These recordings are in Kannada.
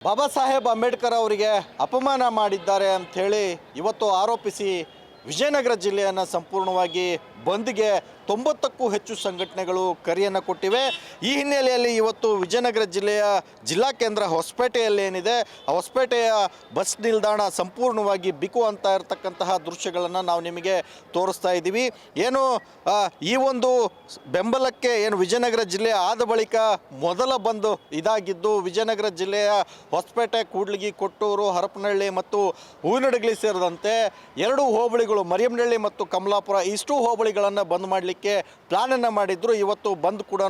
ಬಾಬಾ ಸಾಹೇಬ್ ಅಂಬೇಡ್ಕರ್ ಅವರಿಗೆ ಅಪಮಾನ ಮಾಡಿದ್ದಾರೆ ಅಂಥೇಳಿ ಇವತ್ತು ಆರೋಪಿಸಿ ವಿಜಯನಗರ ಜಿಲ್ಲೆಯನ್ನು ಸಂಪೂರ್ಣವಾಗಿ ಬಂದ್ಗೆ 90ಕ್ಕೂ ಹೆಚ್ಚು ಸಂಘಟನೆಗಳು ಕರೆಯನ್ನು ಕೊಟ್ಟಿವೆ. ಈ ಹಿನ್ನೆಲೆಯಲ್ಲಿ ಇವತ್ತು ವಿಜಯನಗರ ಜಿಲ್ಲೆಯ ಜಿಲ್ಲಾ ಕೇಂದ್ರ ಹೊಸಪೇಟೆಯಲ್ಲಿ ಏನಿದೆ ಆ ಹೊಸಪೇಟೆಯ ಬಸ್ ನಿಲ್ದಾಣ ಸಂಪೂರ್ಣವಾಗಿ ಬಿಕು ಅಂತ ಇರತಕ್ಕಂತಹ ದೃಶ್ಯಗಳನ್ನು ನಾವು ನಿಮಗೆ ತೋರಿಸ್ತಾ ಇದ್ದೀವಿ. ಏನು ಈ ಒಂದು ಬೆಂಬಲಕ್ಕೆ ಏನು ವಿಜಯನಗರ ಜಿಲ್ಲೆ ಆದ ಬಳಿಕ ಮೊದಲ ಬಂದ್ ಇದಾಗಿದ್ದು ವಿಜಯನಗರ ಜಿಲ್ಲೆಯ ಹೊಸಪೇಟೆ, ಕೂಡ್ಲಿಗಿ, ಕೊಟ್ಟೂರು, ಹರಪನಹಳ್ಳಿ ಮತ್ತು ಹೂವಿನಡಗಲಿ ಸೇರಿದಂತೆ 2 ಹೋಬಳಿಗಳು ಮರಿಯಮ್ನಹಳ್ಳಿ ಮತ್ತು ಕಮಲಾಪುರ ಇಷ್ಟು ಹೋಬಳಿಗಳನ್ನು ಬಂದ್ ಮಾಡಲಿಕ್ಕೆ ಪ್ಲಾನನ್ನು ಮಾಡಿದ್ರು. ಇವತ್ತು ಬಂದ್ ಕೂಡ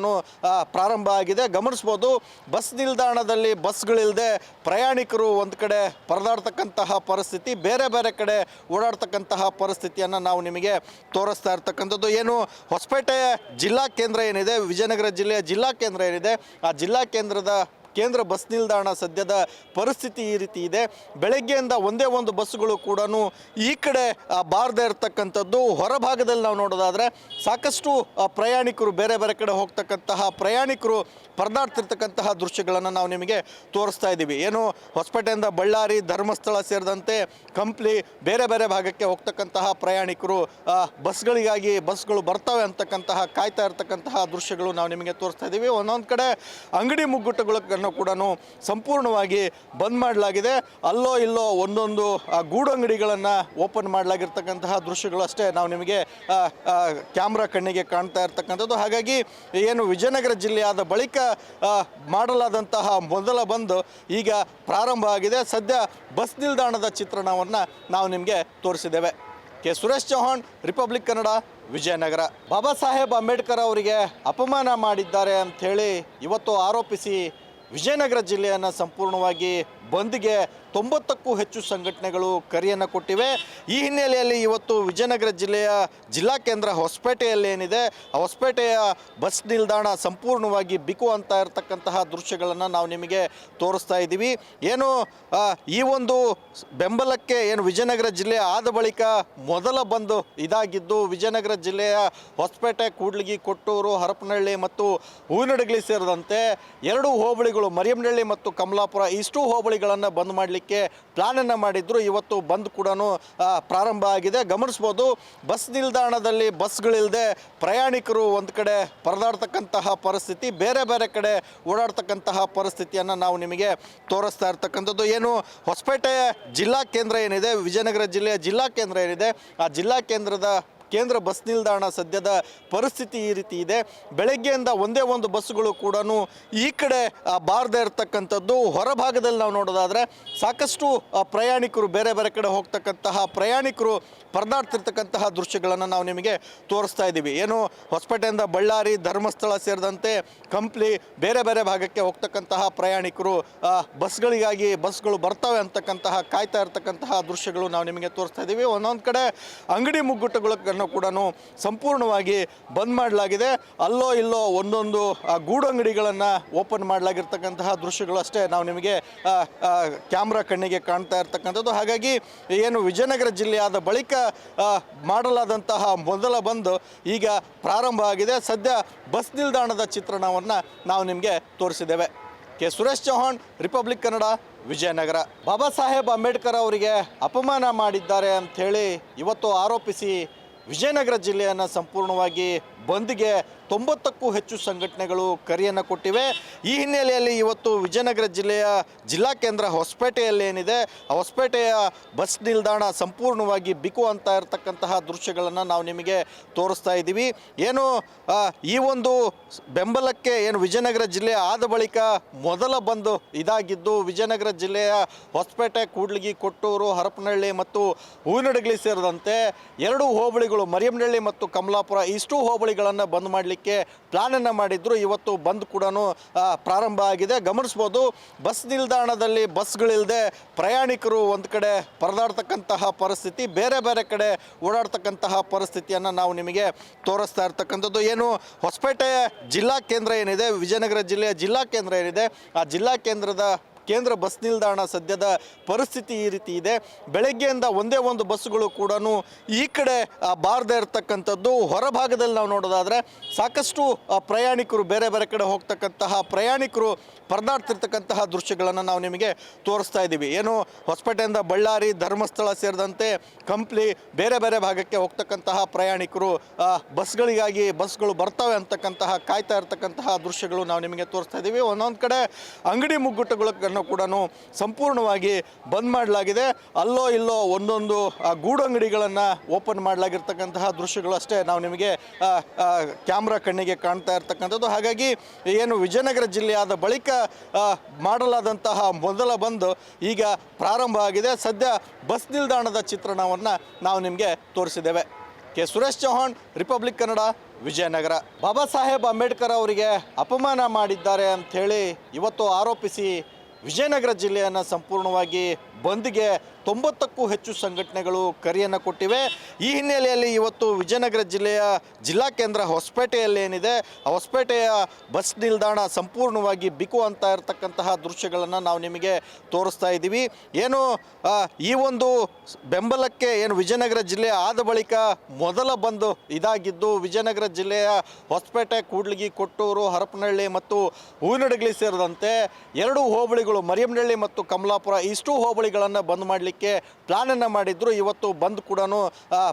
ಪ್ರಾರಂಭ ಆಗಿದೆ. ಗಮನಿಸ್ಬೋದು, ಬಸ್ ನಿಲ್ದಾಣದಲ್ಲಿ ಬಸ್ಗಳಿಲ್ಲದೆ ಪ್ರಯಾಣಿಕರು ಒಂದು ಕಡೆ ಪರದಾಡ್ತಕ್ಕಂತಹ ಪರಿಸ್ಥಿತಿ, ಬೇರೆ ಬೇರೆ ಕಡೆ ಓಡಾಡ್ತಕ್ಕಂತಹ ಪರಿಸ್ಥಿತಿಯನ್ನು ನಾವು ನಿಮಗೆ ತೋರಿಸ್ತಾ ಇರ್ತಕ್ಕಂಥದ್ದು. ಏನು ಹೊಸಪೇಟೆ ಜಿಲ್ಲಾ ಕೇಂದ್ರ ಏನಿದೆ, ವಿಜಯನಗರ ಜಿಲ್ಲೆಯ ಜಿಲ್ಲಾ ಕೇಂದ್ರ ಏನಿದೆ, ಆ ಜಿಲ್ಲಾ ಕೇಂದ್ರ ಬಸ್ ನಿಲ್ದಾಣ ಸದ್ಯದ ಪರಿಸ್ಥಿತಿ ಈ ರೀತಿ ಇದೆ. ಬೆಳಗ್ಗೆಯಿಂದ ಒಂದೇ ಒಂದು ಬಸ್ಸುಗಳು ಕೂಡ ಈ ಕಡೆ ಬಾರದೇ ಇರತಕ್ಕಂಥದ್ದು. ಹೊರಭಾಗದಲ್ಲಿ ನಾವು ನೋಡೋದಾದರೆ ಸಾಕಷ್ಟು ಪ್ರಯಾಣಿಕರು ಬೇರೆ ಬೇರೆ ಕಡೆ ಹೋಗ್ತಕ್ಕಂತಹ ಪ್ರಯಾಣಿಕರು ಪರದಾಡ್ತಿರ್ತಕ್ಕಂತಹ ದೃಶ್ಯಗಳನ್ನು ನಾವು ನಿಮಗೆ ತೋರಿಸ್ತಾ ಇದ್ದೀವಿ. ಏನು ಹೊಸಪೇಟೆಯಿಂದ ಬಳ್ಳಾರಿ, ಧರ್ಮಸ್ಥಳ ಸೇರಿದಂತೆ ಕಂಪ್ಲಿ ಬೇರೆ ಬೇರೆ ಭಾಗಕ್ಕೆ ಹೋಗ್ತಕ್ಕಂತಹ ಪ್ರಯಾಣಿಕರು ಬಸ್ಗಳಿಗಾಗಿ ಬಸ್ಗಳು ಬರ್ತವೆ ಅಂತಕ್ಕಂತಹ ಕಾಯ್ತಾ ಇರ್ತಕ್ಕಂತಹ ದೃಶ್ಯಗಳು ನಾವು ನಿಮಗೆ ತೋರಿಸ್ತಾ ಇದ್ದೀವಿ. ಒಂದೊಂದು ಕಡೆ ಅಂಗಡಿ ಮುಗ್ಗಟ್ಟುಗಳನ್ನು ಕೂಡ ಸಂಪೂರ್ಣವಾಗಿ ಬಂದ್ ಮಾಡಲಾಗಿದೆ. ಅಲ್ಲೋ ಇಲ್ಲೋ ಒಂದೊಂದು ಗೂಡು ಅಂಗಡಿಗಳನ್ನು ಓಪನ್ ಮಾಡಲಾಗಿರ್ತಕ್ಕಂತಹ ದೃಶ್ಯಗಳು ಅಷ್ಟೇ ನಾವು ನಿಮಗೆ ಕ್ಯಾಮ್ರಾ ಕಣ್ಣಿಗೆ ಕಾಣ್ತಾ ಇರ್ತಕ್ಕಂಥದ್ದು. ಹಾಗಾಗಿ ಏನು ವಿಜಯನಗರ ಜಿಲ್ಲೆಯಾದ ಬಳಿಕ ಮಾಡಲಾದಂತಹ ಮೊದಲ ಬಂದ್ ಈಗ ಪ್ರಾರಂಭ ಆಗಿದೆ. ಸದ್ಯ ಬಸ್ ನಿಲ್ದಾಣದ ಚಿತ್ರಣವನ್ನು ನಾವು ನಿಮಗೆ ತೋರಿಸಿದ್ದೇವೆ. K Suresh Chauhan, Republic Kannada, Vijayanagara. ಬಾಬಾ ಸಾಹೇಬ್ ಅಂಬೇಡ್ಕರ್ ಅವರಿಗೆ ಅಪಮಾನ ಮಾಡಿದ್ದಾರೆ ಅಂಥೇಳಿ ಇವತ್ತು ಆರೋಪಿಸಿ ವಿಜಯನಗರ ಜಿಲ್ಲೆಯನ್ನು ಸಂಪೂರ್ಣವಾಗಿ ಬಂದ್ಗೆ 90ಕ್ಕೂ ಹೆಚ್ಚು ಸಂಘಟನೆಗಳು ಕರೆಯನ್ನು ಕೊಟ್ಟಿವೆ. ಈ ಹಿನ್ನೆಲೆಯಲ್ಲಿ ಇವತ್ತು ವಿಜಯನಗರ ಜಿಲ್ಲೆಯ ಜಿಲ್ಲಾ ಕೇಂದ್ರ ಹೊಸಪೇಟೆಯಲ್ಲಿ ಏನಿದೆ ಆ ಹೊಸಪೇಟೆಯ ಬಸ್ ನಿಲ್ದಾಣ ಸಂಪೂರ್ಣವಾಗಿ ಬಿಕು ಅಂತ ಇರತಕ್ಕಂತಹ ದೃಶ್ಯಗಳನ್ನು ನಾವು ನಿಮಗೆ ತೋರಿಸ್ತಾ ಇದ್ದೀವಿ. ಏನು ಈ ಒಂದು ಬೆಂಬಲಕ್ಕೆ ಏನು ವಿಜಯನಗರ ಜಿಲ್ಲೆ ಆದ ಬಳಿಕ ಮೊದಲ ಬಂದ್ ಇದಾಗಿದ್ದು ವಿಜಯನಗರ ಜಿಲ್ಲೆಯ ಹೊಸಪೇಟೆ, ಕೂಡ್ಲಿಗಿ, ಕೊಟ್ಟೂರು, ಹರಪನಹಳ್ಳಿ ಮತ್ತು ಹೂವಿನಡಗಲಿ ಸೇರಿದಂತೆ 2 ಹೋಬಳಿಗಳು ಮರಿಯಮ್ನಹಳ್ಳಿ ಮತ್ತು ಕಮಲಾಪುರ ಇಷ್ಟು ಹೋಬಳಿಗಳನ್ನು ಬಂದ್ ಮಾಡಲಿಕ್ಕೆ ಪ್ಲಾನನ್ನು ಮಾಡಿದ್ರು. ಇವತ್ತು ಬಂದ್ ಕೂಡ ಪ್ರಾರಂಭ ಆಗಿದೆ. ಗಮನಿಸ್ಬೋದು, ಬಸ್ ನಿಲ್ದಾಣದಲ್ಲಿ ಬಸ್ಗಳಿಲ್ಲದೆ ಪ್ರಯಾಣಿಕರು ಒಂದು ಕಡೆ ಪರದಾಡ್ತಕ್ಕಂತಹ ಪರಿಸ್ಥಿತಿ, ಬೇರೆ ಬೇರೆ ಕಡೆ ಓಡಾಡ್ತಕ್ಕಂತಹ ಪರಿಸ್ಥಿತಿಯನ್ನು ನಾವು ನಿಮಗೆ ತೋರಿಸ್ತಾ ಇರ್ತಕ್ಕಂಥದ್ದು. ಏನು ಹೊಸಪೇಟೆ ಜಿಲ್ಲಾ ಕೇಂದ್ರ ಏನಿದೆ, ವಿಜಯನಗರ ಜಿಲ್ಲೆಯ ಜಿಲ್ಲಾ ಕೇಂದ್ರ ಏನಿದೆ, ಆ ಜಿಲ್ಲಾ ಕೇಂದ್ರ ಬಸ್ ನಿಲ್ದಾಣ ಸದ್ಯದ ಪರಿಸ್ಥಿತಿ ಈ ರೀತಿ ಇದೆ. ಬೆಳಗ್ಗೆಯಿಂದ ಒಂದೇ ಒಂದು ಬಸ್ಸುಗಳು ಕೂಡ ಈ ಕಡೆ ಬಾರದೇ ಇರತಕ್ಕಂಥದ್ದು. ಹೊರಭಾಗದಲ್ಲಿ ನಾವು ನೋಡೋದಾದರೆ ಸಾಕಷ್ಟು ಪ್ರಯಾಣಿಕರು ಬೇರೆ ಬೇರೆ ಕಡೆ ಹೋಗ್ತಕ್ಕಂತಹ ಪ್ರಯಾಣಿಕರು ಪರದಾಡ್ತಿರ್ತಕ್ಕಂತಹ ದೃಶ್ಯಗಳನ್ನು ನಾವು ನಿಮಗೆ ತೋರಿಸ್ತಾ ಇದ್ದೀವಿ. ಏನು ಹೊಸಪೇಟೆಯಿಂದ ಬಳ್ಳಾರಿ, ಧರ್ಮಸ್ಥಳ ಸೇರಿದಂತೆ ಕಂಪ್ಲಿ ಬೇರೆ ಬೇರೆ ಭಾಗಕ್ಕೆ ಹೋಗ್ತಕ್ಕಂತಹ ಪ್ರಯಾಣಿಕರು ಬಸ್ಗಳಿಗಾಗಿ ಬಸ್ಗಳು ಬರ್ತವೆ ಅಂತಕ್ಕಂತಹ ಕಾಯ್ತಾ ಇರ್ತಕ್ಕಂತಹ ದೃಶ್ಯಗಳು ನಾವು ನಿಮಗೆ ತೋರಿಸ್ತಾ ಇದ್ದೀವಿ. ಒಂದೊಂದು ಕಡೆ ಅಂಗಡಿ ಮುಗ್ಗಟ್ಟುಗಳನ್ನು ಕೂಡ ಸಂಪೂರ್ಣವಾಗಿ ಬಂದ್ ಮಾಡಲಾಗಿದೆ. ಅಲ್ಲೋ ಇಲ್ಲೋ ಒಂದೊಂದು ಗೂಡು ಅಂಗಡಿಗಳನ್ನು ಓಪನ್ ಮಾಡಲಾಗಿರ್ತಕ್ಕಂತಹ ದೃಶ್ಯಗಳು ಅಷ್ಟೇ ನಾವು ನಿಮಗೆ ಕ್ಯಾಮ್ರಾ ಕಣ್ಣಿಗೆ ಕಾಣ್ತಾ ಇರ್ತಕ್ಕಂಥದ್ದು. ಹಾಗಾಗಿ ಏನು ವಿಜಯನಗರ ಜಿಲ್ಲೆಯಾದ ಬಳಿಕ ಮಾಡಲಾದಂತಹ ಮೊದಲ ಬಂದ್ ಈಗ ಪ್ರಾರಂಭ ಆಗಿದೆ. ಸದ್ಯ ಬಸ್ ನಿಲ್ದಾಣದ ಚಿತ್ರಣವನ್ನು ನಾವು ನಿಮಗೆ ತೋರಿಸಿದ್ದೇವೆ. K Suresh Chauhan, Republic Kannada, Vijayanagara. ಬಾಬಾ ಸಾಹೇಬ್ ಅಂಬೇಡ್ಕರ್ ಅವರಿಗೆ ಅಪಮಾನ ಮಾಡಿದ್ದಾರೆ ಅಂಥೇಳಿ ಇವತ್ತು ಆರೋಪಿಸಿ ವಿಜಯನಗರ ಜಿಲ್ಲೆಯನ್ನು ಸಂಪೂರ್ಣವಾಗಿ ಬಂದ್ಗೆ 90ಕ್ಕೂ ಹೆಚ್ಚು ಸಂಘಟನೆಗಳು ಕರೆಯನ್ನು ಕೊಟ್ಟಿವೆ. ಈ ಹಿನ್ನೆಲೆಯಲ್ಲಿ ಇವತ್ತು ವಿಜಯನಗರ ಜಿಲ್ಲೆಯ ಜಿಲ್ಲಾ ಕೇಂದ್ರ ಹೊಸಪೇಟೆಯಲ್ಲಿ ಏನಿದೆ ಆ ಹೊಸಪೇಟೆಯ ಬಸ್ ನಿಲ್ದಾಣ ಸಂಪೂರ್ಣವಾಗಿ ಬಿಕು ಅಂತ ಇರತಕ್ಕಂತಹ ದೃಶ್ಯಗಳನ್ನು ನಾವು ನಿಮಗೆ ತೋರಿಸ್ತಾ ಇದ್ದೀವಿ. ಏನು ಈ ಒಂದು ಬೆಂಬಲಕ್ಕೆ ಏನು ವಿಜಯನಗರ ಜಿಲ್ಲೆ ಆದ ಬಳಿಕ ಮೊದಲ ಬಂದ್ ಇದಾಗಿದ್ದು ವಿಜಯನಗರ ಜಿಲ್ಲೆಯ ಹೊಸಪೇಟೆ, ಕೂಡ್ಲಿಗಿ, ಕೊಟ್ಟೂರು, ಹರಪನಹಳ್ಳಿ ಮತ್ತು ಹೂವಿನಡಗಲಿ ಸೇರಿದಂತೆ 2 ಹೋಬಳಿಗಳು ಮರಿಯಮ್ನಹಳ್ಳಿ ಮತ್ತು ಕಮಲಾಪುರ ಇಷ್ಟು ಹೋಬಳಿಗಳನ್ನು ಬಂದ್ ಮಾಡಲಿಕ್ಕೆ ಪ್ಲಾನನ್ನು ಮಾಡಿದ್ರು. ಇವತ್ತು ಬಂದ್ ಕೂಡ ಪ್ರಾರಂಭ ಆಗಿದೆ. ಗಮನಿಸ್ಬೋದು, ಬಸ್ ನಿಲ್ದಾಣದಲ್ಲಿ ಬಸ್ಗಳಿಲ್ಲದೆ ಪ್ರಯಾಣಿಕರು ಒಂದು ಕಡೆ ಪರದಾಡ್ತಕ್ಕಂತಹ ಪರಿಸ್ಥಿತಿ, ಬೇರೆ ಬೇರೆ ಕಡೆ ಓಡಾಡ್ತಕ್ಕಂತಹ ಪರಿಸ್ಥಿತಿಯನ್ನು ನಾವು ನಿಮಗೆ ತೋರಿಸ್ತಾ ಇರ್ತಕ್ಕಂಥದ್ದು. ಏನು ಹೊಸಪೇಟೆ ಜಿಲ್ಲಾ ಕೇಂದ್ರ ಏನಿದೆ, ವಿಜಯನಗರ ಜಿಲ್ಲೆಯ ಜಿಲ್ಲಾ ಕೇಂದ್ರ ಏನಿದೆ, ಆ ಜಿಲ್ಲಾ ಕೇಂದ್ರ ಬಸ್ ನಿಲ್ದಾಣ ಸದ್ಯದ ಪರಿಸ್ಥಿತಿ ಈ ರೀತಿ ಇದೆ. ಬೆಳಗ್ಗೆಯಿಂದ ಒಂದೇ ಒಂದು ಬಸ್ಸುಗಳು ಕೂಡ ಈ ಕಡೆ ಬಾರದೇ ಇರತಕ್ಕಂಥದ್ದು. ಹೊರಭಾಗದಲ್ಲಿ ನಾವು ನೋಡೋದಾದರೆ ಸಾಕಷ್ಟು ಪ್ರಯಾಣಿಕರು ಬೇರೆ ಬೇರೆ ಕಡೆ ಹೋಗ್ತಕ್ಕಂತಹ ಪ್ರಯಾಣಿಕರು ಪರದಾಡ್ತಿರ್ತಕ್ಕಂತಹ ದೃಶ್ಯಗಳನ್ನು ನಾವು ನಿಮಗೆ ತೋರಿಸ್ತಾ ಇದ್ದೀವಿ. ಏನು ಹೊಸಪೇಟೆಯಿಂದ ಬಳ್ಳಾರಿ, ಧರ್ಮಸ್ಥಳ ಸೇರಿದಂತೆ ಕಂಪ್ಲಿ ಬೇರೆ ಬೇರೆ ಭಾಗಕ್ಕೆ ಹೋಗ್ತಕ್ಕಂತಹ ಪ್ರಯಾಣಿಕರು ಬಸ್ಗಳಿಗಾಗಿ ಬಸ್ಗಳು ಬರ್ತವೆ ಅಂತಕ್ಕಂತಹ ಕಾಯ್ತಾ ಇರ್ತಕ್ಕಂತಹ ದೃಶ್ಯಗಳು ನಾವು ನಿಮಗೆ ತೋರಿಸ್ತಾ ಇದ್ದೀವಿ. ಒಂದೊಂದು ಕಡೆ ಅಂಗಡಿ ಮುಗ್ಗಟ್ಟುಗಳನ್ನು ಕೂಡ ಸಂಪೂರ್ಣವಾಗಿ ಬಂದ್ ಮಾಡಲಾಗಿದೆ. ಅಲ್ಲೋ ಇಲ್ಲೋ ಒಂದೊಂದು ಗೂಡು ಅಂಗಡಿಗಳನ್ನು ಓಪನ್ ಮಾಡಲಾಗಿರ್ತಕ್ಕಂತಹ ದೃಶ್ಯಗಳು ಅಷ್ಟೇ ನಾವು ನಿಮಗೆ ಕ್ಯಾಮ್ರಾ ಕಣ್ಣಿಗೆ ಕಾಣ್ತಾ ಇರ್ತಕ್ಕಂಥದ್ದು. ಹಾಗಾಗಿ ಏನು ವಿಜಯನಗರ ಜಿಲ್ಲೆಯಾದ ಬಳಿಕ ಮಾಡಲಾದಂತಹ ಮೊದಲ ಬಂದ್ ಈಗ ಪ್ರಾರಂಭ ಆಗಿದೆ. ಸದ್ಯ ಬಸ್ ನಿಲ್ದಾಣದ ಚಿತ್ರಣವನ್ನು ನಾವು ನಿಮಗೆ ತೋರಿಸಿದ್ದೇವೆ. K Suresh Chauhan, Republic Kannada, Vijayanagara. ಬಾಬಾ ಸಾಹೇಬ್ ಅಂಬೇಡ್ಕರ್ ಅವರಿಗೆ ಅಪಮಾನ ಮಾಡಿದ್ದಾರೆ ಅಂಥೇಳಿ ಇವತ್ತು ಆರೋಪಿಸಿ ವಿಜಯನಗರ ಜಿಲ್ಲೆಯನ್ನು ಸಂಪೂರ್ಣವಾಗಿ ಬಂದ್ಗೆ 90ಕ್ಕೂ ಹೆಚ್ಚು ಸಂಘಟನೆಗಳು ಕರೆಯನ್ನು ಕೊಟ್ಟಿವೆ. ಈ ಹಿನ್ನೆಲೆಯಲ್ಲಿ ಇವತ್ತು ವಿಜಯನಗರ ಜಿಲ್ಲೆಯ ಜಿಲ್ಲಾ ಕೇಂದ್ರ ಹೊಸಪೇಟೆಯಲ್ಲಿ ಏನಿದೆ, ಆ ಹೊಸಪೇಟೆಯ ಬಸ್ ನಿಲ್ದಾಣ ಸಂಪೂರ್ಣವಾಗಿ ಬಿಕು ಅಂತ ಇರತಕ್ಕಂತಹ ದೃಶ್ಯಗಳನ್ನು ನಾವು ನಿಮಗೆ ತೋರಿಸ್ತಾ ಇದ್ದೀವಿ. ಏನು ಈ ಒಂದು ಬೆಂಬಲಕ್ಕೆ ಏನು ವಿಜಯನಗರ ಜಿಲ್ಲೆ ಆದ ಬಳಿಕ ಮೊದಲ ಬಂದ್ ಇದಾಗಿದ್ದು, ವಿಜಯನಗರ ಜಿಲ್ಲೆಯ ಹೊಸಪೇಟೆ, ಕೂಡ್ಲಿಗಿ, ಕೊಟ್ಟೂರು, ಹರಪನಹಳ್ಳಿ ಮತ್ತು ಹೂವಿನಡಗಲಿ ಸೇರಿದಂತೆ 2 ಹೋಬಳಿಗಳು ಮರಿಯಮ್ನಹಳ್ಳಿ ಮತ್ತು ಕಮಲಾಪುರ ಇಷ್ಟು ಹೋಬಳಿಗಳನ್ನು ಬಂದ್ ಮಾಡಲಿಕ್ಕೆ ಪ್ಲಾನನ್ನು ಮಾಡಿದ್ರು. ಇವತ್ತು ಬಂದ್ ಕೂಡ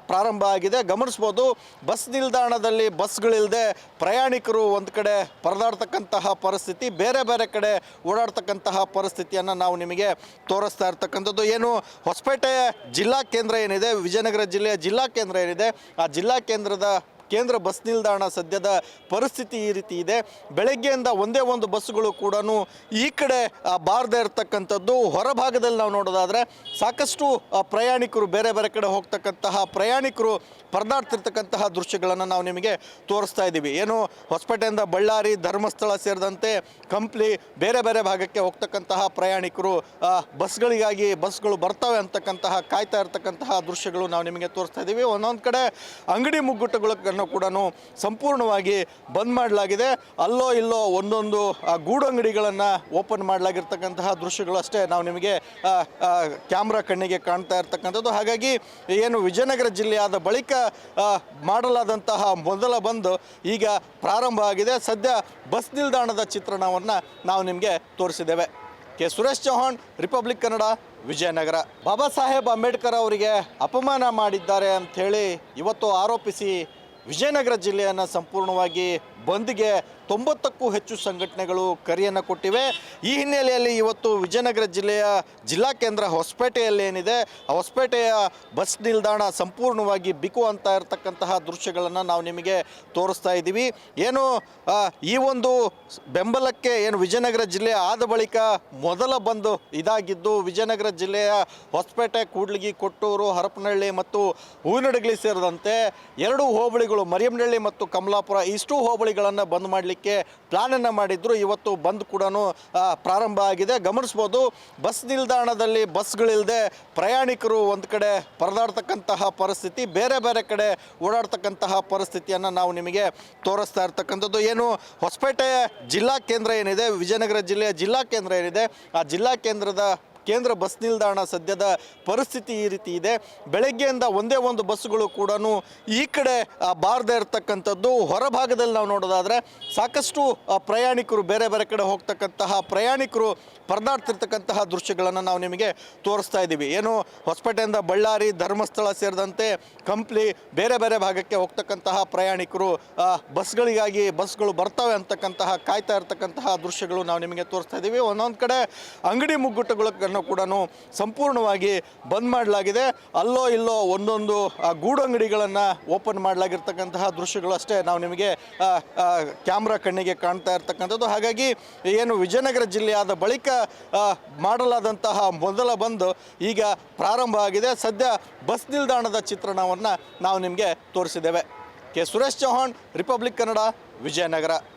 ಪ್ರಾರಂಭ ಆಗಿದೆ. ಗಮನಿಸ್ಬೋದು, ಬಸ್ ನಿಲ್ದಾಣದಲ್ಲಿ ಬಸ್ಗಳಿಲ್ಲದೆ ಪ್ರಯಾಣಿಕರು ಒಂದು ಕಡೆ ಪರದಾಡ್ತಕ್ಕಂತಹ ಪರಿಸ್ಥಿತಿ, ಬೇರೆ ಬೇರೆ ಕಡೆ ಓಡಾಡ್ತಕ್ಕಂತಹ ಪರಿಸ್ಥಿತಿಯನ್ನು ನಾವು ನಿಮಗೆ ತೋರಿಸ್ತಾ ಇರ್ತಕ್ಕಂಥದ್ದು. ಏನು ಹೊಸಪೇಟೆ ಜಿಲ್ಲಾ ಕೇಂದ್ರ ಏನಿದೆ, ವಿಜಯನಗರ ಜಿಲ್ಲೆಯ ಜಿಲ್ಲಾ ಕೇಂದ್ರ ಏನಿದೆ, ಆ ಜಿಲ್ಲಾ ಕೇಂದ್ರ ಬಸ್ ನಿಲ್ದಾಣ ಸದ್ಯದ ಪರಿಸ್ಥಿತಿ ಈ ರೀತಿ ಇದೆ. ಬೆಳಗ್ಗೆಯಿಂದ ಒಂದೇ ಒಂದು ಬಸ್ಸುಗಳು ಕೂಡ ಈ ಕಡೆ ಬಾರದೇ ಇರತಕ್ಕಂಥದ್ದು. ಹೊರಭಾಗದಲ್ಲಿ ನಾವು ನೋಡೋದಾದರೆ ಸಾಕಷ್ಟು ಪ್ರಯಾಣಿಕರು ಬೇರೆ ಬೇರೆ ಕಡೆ ಹೋಗ್ತಕ್ಕಂತಹ ಪ್ರಯಾಣಿಕರು ಪರದಾಡ್ತಿರ್ತಕ್ಕಂತಹ ದೃಶ್ಯಗಳನ್ನು ನಾವು ನಿಮಗೆ ತೋರಿಸ್ತಾ ಇದ್ದೀವಿ. ಏನು ಹೊಸಪೇಟೆಯಿಂದ ಬಳ್ಳಾರಿ, ಧರ್ಮಸ್ಥಳ ಸೇರಿದಂತೆ ಕಂಪ್ಲಿ ಬೇರೆ ಬೇರೆ ಭಾಗಕ್ಕೆ ಹೋಗ್ತಕ್ಕಂತಹ ಪ್ರಯಾಣಿಕರು ಬಸ್ಗಳಿಗಾಗಿ ಬಸ್ಗಳು ಬರ್ತವೆ ಅಂತಕ್ಕಂತಹ ಕಾಯ್ತಾ ಇರ್ತಕ್ಕಂತಹ ದೃಶ್ಯಗಳು ನಾವು ನಿಮಗೆ ತೋರಿಸ್ತಾ ಇದ್ದೀವಿ. ಒಂದೊಂದು ಕಡೆ ಅಂಗಡಿ ಮುಗ್ಗಟ್ಟುಗಳನ್ನು ಕೂಡ ಸಂಪೂರ್ಣವಾಗಿ ಬಂದ್ ಮಾಡಲಾಗಿದೆ. ಅಲ್ಲೋ ಇಲ್ಲೋ ಒಂದೊಂದು ಗೂಡು ಅಂಗಡಿಗಳನ್ನು ಓಪನ್ ಮಾಡಲಾಗಿರ್ತಕ್ಕಂತಹ ದೃಶ್ಯಗಳು ಅಷ್ಟೇ ನಾವು ನಿಮಗೆ ಕ್ಯಾಮ್ರಾ ಕಣ್ಣಿಗೆ ಕಾಣ್ತಾ ಇರ್ತಕ್ಕಂಥದ್ದು. ಹಾಗಾಗಿ ಏನು ವಿಜಯನಗರ ಜಿಲ್ಲೆಯಾದ ಬಳಿಕ ಮಾಡಲಾದಂತಹ ಮೊದಲ ಬಂದ್ ಈಗ ಪ್ರಾರಂಭ ಆಗಿದೆ. ಸದ್ಯ ಬಸ್ ನಿಲ್ದಾಣದ ಚಿತ್ರಣವನ್ನು ನಾವು ನಿಮಗೆ ತೋರಿಸಿದ್ದೇವೆ. K Suresh Chauhan, Republic Kannada, Vijayanagara. ಬಾಬಾ ಸಾಹೇಬ್ ಅಂಬೇಡ್ಕರ್ ಅವರಿಗೆ ಅಪಮಾನ ಮಾಡಿದ್ದಾರೆ ಅಂಥೇಳಿ ಇವತ್ತು ಆರೋಪಿಸಿ ವಿಜಯನಗರ ಜಿಲ್ಲೆಯನ್ನು ಸಂಪೂರ್ಣವಾಗಿ ಬಂದ್ಗೆ 90ಕ್ಕೂ ಹೆಚ್ಚು ಸಂಘಟನೆಗಳು ಕರೆಯನ್ನು ಕೊಟ್ಟಿವೆ. ಈ ಹಿನ್ನೆಲೆಯಲ್ಲಿ ಇವತ್ತು ವಿಜಯನಗರ ಜಿಲ್ಲೆಯ ಜಿಲ್ಲಾ ಕೇಂದ್ರ ಹೊಸಪೇಟೆಯಲ್ಲಿ ಏನಿದೆ, ಆ ಹೊಸಪೇಟೆಯ ಬಸ್ ನಿಲ್ದಾಣ ಸಂಪೂರ್ಣವಾಗಿ ಬಿಕು ಅಂತ ಇರತಕ್ಕಂತಹ ದೃಶ್ಯಗಳನ್ನು ನಾವು ನಿಮಗೆ ತೋರಿಸ್ತಾ ಇದ್ದೀವಿ. ಏನು ಈ ಒಂದು ಬೆಂಬಲಕ್ಕೆ ಏನು ವಿಜಯನಗರ ಜಿಲ್ಲೆ ಆದ ಬಳಿಕ ಮೊದಲ ಬಂದ್ ಇದಾಗಿದ್ದು, ವಿಜಯನಗರ ಜಿಲ್ಲೆಯ ಹೊಸಪೇಟೆ, ಕೂಡ್ಲಿಗಿ, ಕೊಟ್ಟೂರು, ಹರಪನಹಳ್ಳಿ ಮತ್ತು ಹೂವಿನಡಗಲಿ ಸೇರಿದಂತೆ 2 ಹೋಬಳಿಗಳು ಮರಿಯಮ್ನಹಳ್ಳಿ ಮತ್ತು ಕಮಲಾಪುರ ಇಷ್ಟು ಹೋಬಳಿಗಳನ್ನು ಬಂದ್ ಮಾಡಲಿಕ್ಕೆ ಪ್ಲಾನನ್ನು ಮಾಡಿದ್ರು. ಇವತ್ತು ಬಂದ್ ಕೂಡ ಪ್ರಾರಂಭ ಆಗಿದೆ. ಗಮನಿಸ್ಬೋದು, ಬಸ್ ನಿಲ್ದಾಣದಲ್ಲಿ ಬಸ್ಗಳಿಲ್ಲದೆ ಪ್ರಯಾಣಿಕರು ಒಂದು ಕಡೆ ಪರದಾಡ್ತಕ್ಕಂತಹ ಪರಿಸ್ಥಿತಿ, ಬೇರೆ ಬೇರೆ ಕಡೆ ಓಡಾಡ್ತಕ್ಕಂತಹ ಪರಿಸ್ಥಿತಿಯನ್ನು ನಾವು ನಿಮಗೆ ತೋರಿಸ್ತಾ ಇರ್ತಕ್ಕಂಥದ್ದು. ಏನು ಹೊಸಪೇಟೆ ಜಿಲ್ಲಾ ಕೇಂದ್ರ ಏನಿದೆ, ವಿಜಯನಗರ ಜಿಲ್ಲೆಯ ಜಿಲ್ಲಾ ಕೇಂದ್ರ ಏನಿದೆ, ಆ ಜಿಲ್ಲಾ ಕೇಂದ್ರ ಬಸ್ ನಿಲ್ದಾಣ ಸದ್ಯದ ಪರಿಸ್ಥಿತಿ ಈ ರೀತಿ ಇದೆ. ಬೆಳಗ್ಗೆಯಿಂದ ಒಂದೇ ಒಂದು ಬಸ್ಸುಗಳು ಕೂಡ ಈ ಕಡೆ ಬಾರದೇ ಇರತಕ್ಕಂಥದ್ದು. ಹೊರಭಾಗದಲ್ಲಿ ನಾವು ನೋಡೋದಾದರೆ ಸಾಕಷ್ಟು ಪ್ರಯಾಣಿಕರು ಬೇರೆ ಬೇರೆ ಕಡೆ ಹೋಗ್ತಕ್ಕಂತಹ ಪ್ರಯಾಣಿಕರು ಪರದಾಡ್ತಿರ್ತಕ್ಕಂತಹ ದೃಶ್ಯಗಳನ್ನು ನಾವು ನಿಮಗೆ ತೋರಿಸ್ತಾ ಇದ್ದೀವಿ. ಏನು ಹೊಸಪೇಟೆಯಿಂದ ಬಳ್ಳಾರಿ, ಧರ್ಮಸ್ಥಳ ಸೇರಿದಂತೆ ಕಂಪ್ಲಿ ಬೇರೆ ಬೇರೆ ಭಾಗಕ್ಕೆ ಹೋಗ್ತಕ್ಕಂತಹ ಪ್ರಯಾಣಿಕರು ಬಸ್ಗಳಿಗಾಗಿ ಬಸ್ಗಳು ಬರ್ತವೆ ಅಂತಕ್ಕಂತಹ ಕಾಯ್ತಾ ಇರ್ತಕ್ಕಂತಹ ದೃಶ್ಯಗಳು ನಾವು ನಿಮಗೆ ತೋರಿಸ್ತಾ ಇದ್ದೀವಿ. ಒಂದೊಂದು ಕಡೆ ಅಂಗಡಿ ಮುಗ್ಗಟ್ಟುಗಳನ್ನು ಕೂಡ ಸಂಪೂರ್ಣವಾಗಿ ಬಂದ್ ಮಾಡಲಾಗಿದೆ. ಅಲ್ಲೋ ಇಲ್ಲೋ ಒಂದೊಂದು ಗೂಡು ಅಂಗಡಿಗಳನ್ನು ಓಪನ್ ಮಾಡಲಾಗಿರ್ತಕ್ಕಂತಹ ದೃಶ್ಯಗಳು ಅಷ್ಟೇ ನಾವು ನಿಮಗೆ ಕ್ಯಾಮ್ರಾ ಕಣ್ಣಿಗೆ ಕಾಣ್ತಾ ಇರ್ತಕ್ಕಂಥದ್ದು. ಹಾಗಾಗಿ ಏನು ವಿಜಯನಗರ ಜಿಲ್ಲೆಯಾದ ಬಳಿಕ ಮಾಡಲಾದಂತಹ ಮೊದಲ ಬಂದ್ ಈಗ ಪ್ರಾರಂಭ ಆಗಿದೆ. ಸದ್ಯ ಬಸ್ ನಿಲ್ದಾಣದ ಚಿತ್ರಣವನ್ನು ನಾವು ನಿಮಗೆ ತೋರಿಸಿದ್ದೇವೆ. K Suresh Chauhan, Republic Kannada, Vijayanagara.